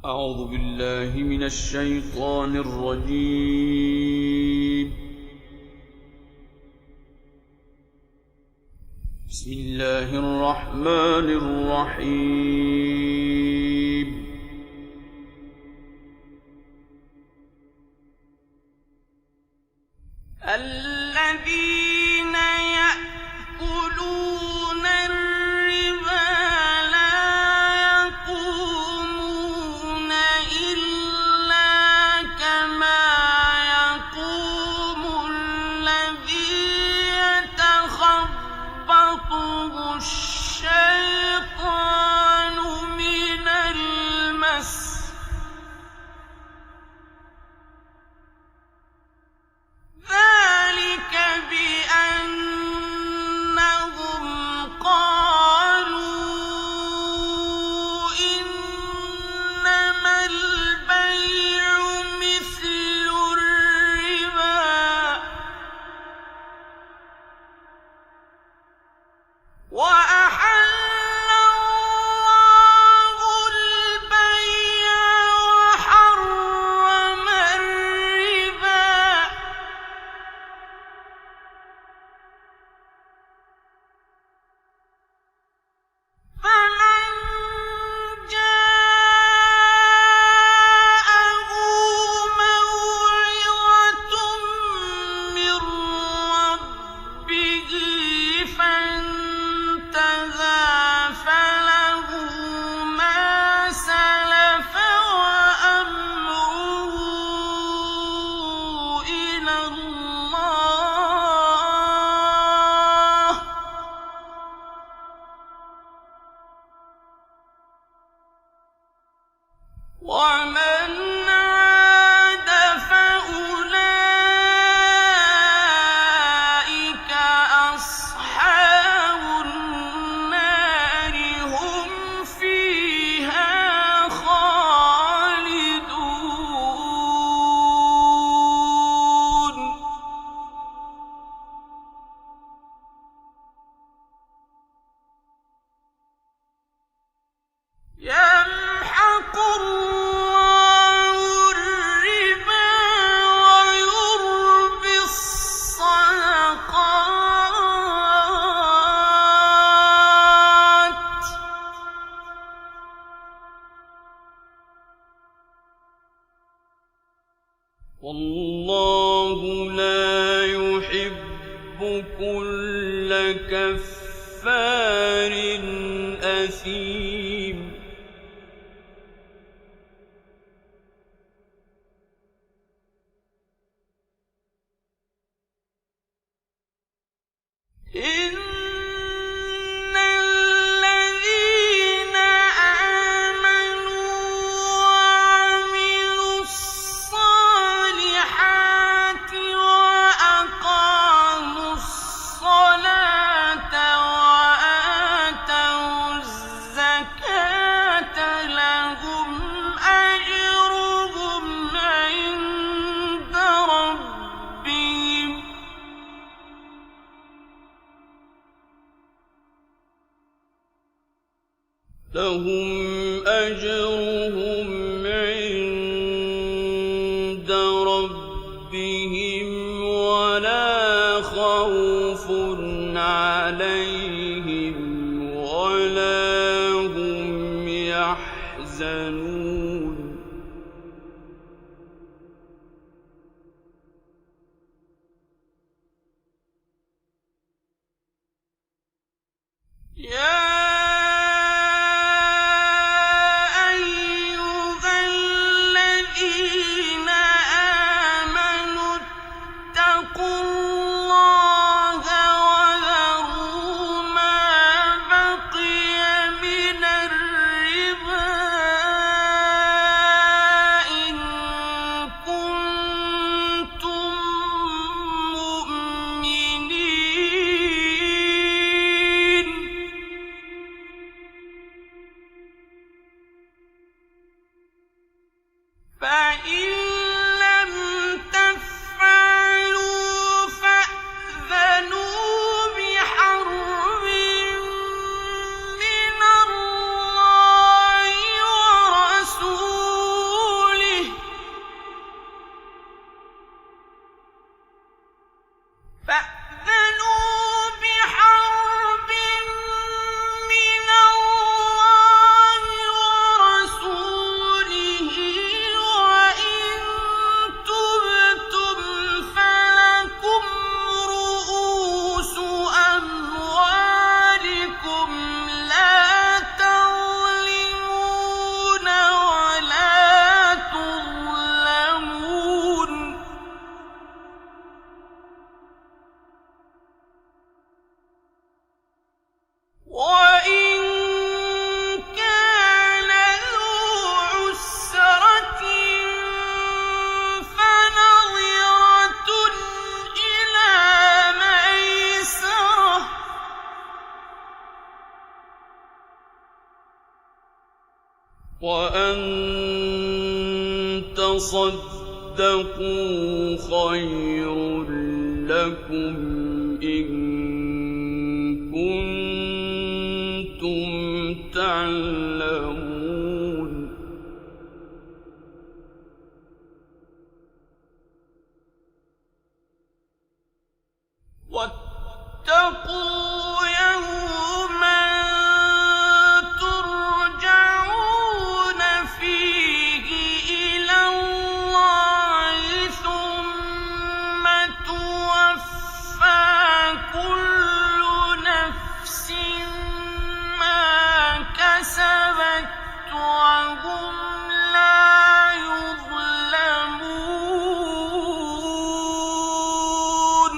أعوذ بالله من الشيطان الرجيم. بسم الله الرحمن الرحيم. الذين يأكلون الربا لا يقومون إلا كما يقوم الذي يتخبطه الشيطان من المس. ذلك بأنهم قالوا إنما البيع مثل الربا وأحل الله البيع وحرم الربا. فمن جاءه موعظة من ربه فانتهى فله ما سلف وأمره إلى الله. ومن عاد فأولئك أصحاب النار هم فيها خالدون. يمحق الله الربا ويربي الصدقات. والله لا يحب كل كفار أثيم. إن الذين آمنوا وعملوا الصالحات وأقاموا الصلاة وآتوا الزكاة لهم أجرهم عند ربهم ولا خوف عليهم ولا هم يحزنون. يا أيها الذين آمنوا اتقوا الله وذروا ما بقي من الربا إن كنتم مؤمنين. فإن لم تفعلوا فأذنوا بحرب من الله ورسوله. وأن تصدقوا خير لكم إن كنتم تعلمون واتقوا يوما ترجعون فيه إلى الله ثم توفى كل نفس ما كسبت وهم لا يظلمون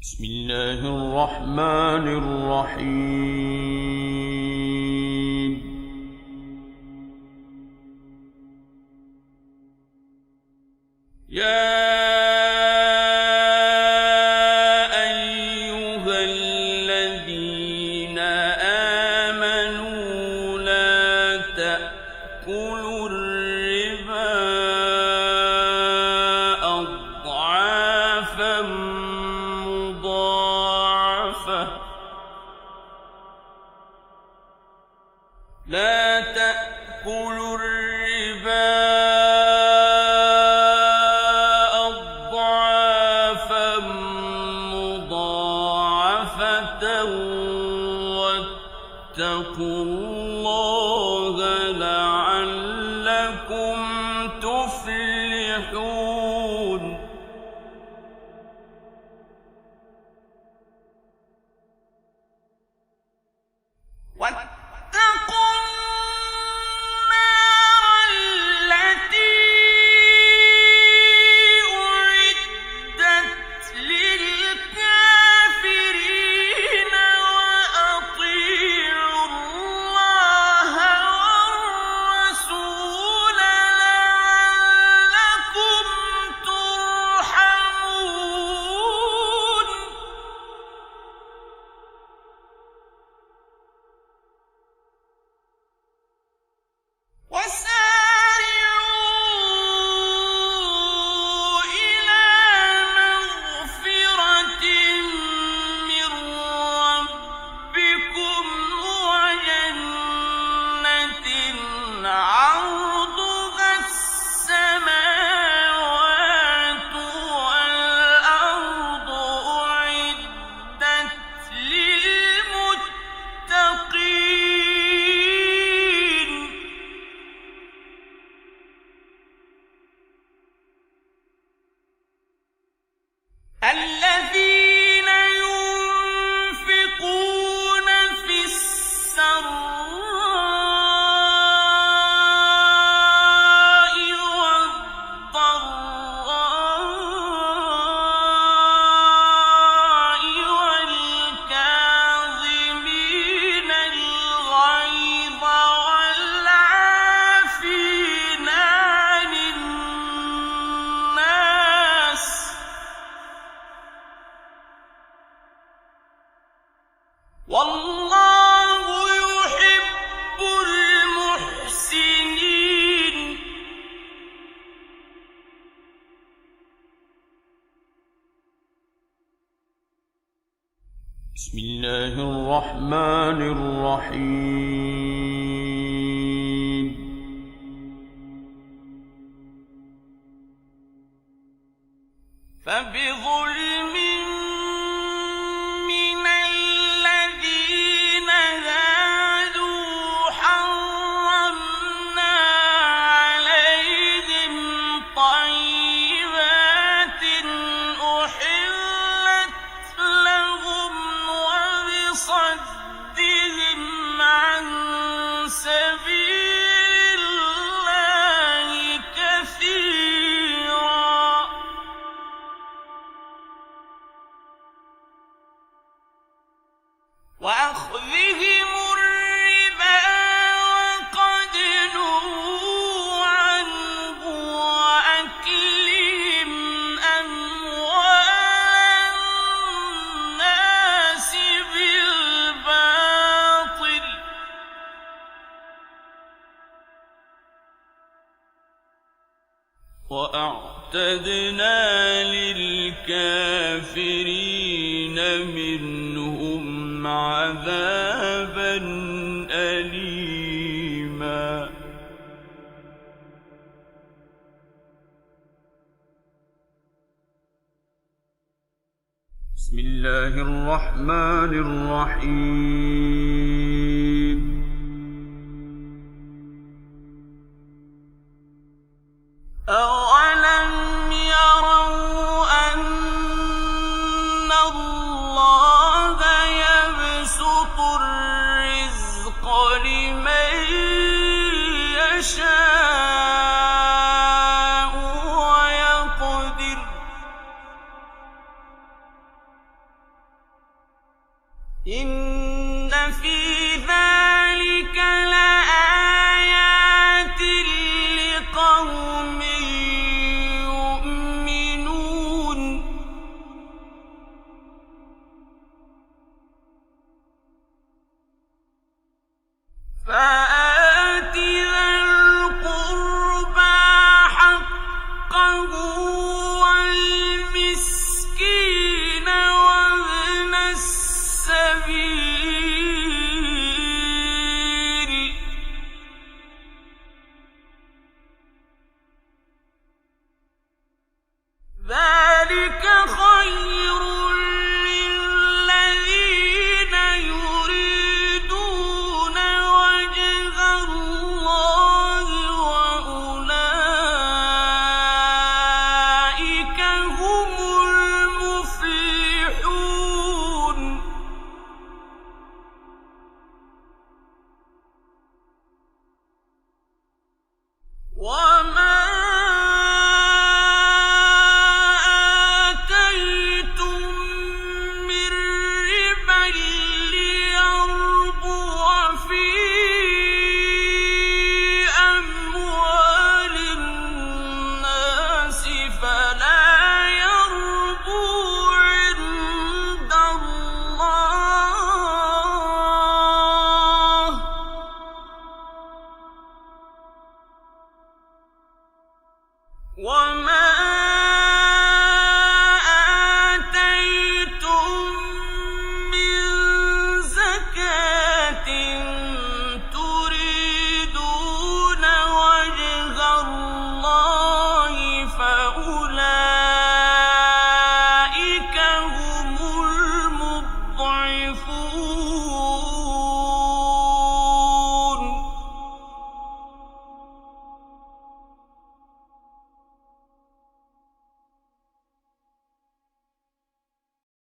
بسم الله الرحمن الرحيم يا أيها الذين آمنوا لا تأكلوا الربا أضعافا مضاعفة لا تأكلوا الربا أضعافا مضاعفة واتقوا الله لعلكم تفلحون واتقوا النار التي أعدت للكافرين وأطيعوا الله والرسول لعلكم ترحمون وسارعوا إلى مغفرة من ربكم وجنة عرضها السماوات والأرض أعدت للمتقين الذين ينفقون في السراء والضراء والكاظمين الغيظ والعافين عن الناس والله يحب المحسنين بسم الله الرحمن الرحيم فبظلم من الذين هادوا حرمنا عليهم طيبات أحلت لهم وبصدهم عن سبيل الله كثيرا وأخذهم الربا وقد نهوا عنه وأكلهم أموال وأعتدنا للكافرين منهم عذابا أليما. بسم الله الرحمن الرحيم. أولم يروا أن الله يبسط الرزق لمن يشاء ويقدر إن في ذلك لآيات لقوم يؤمنون. فآت ذا القربى حقه والمسكين وابن السبيل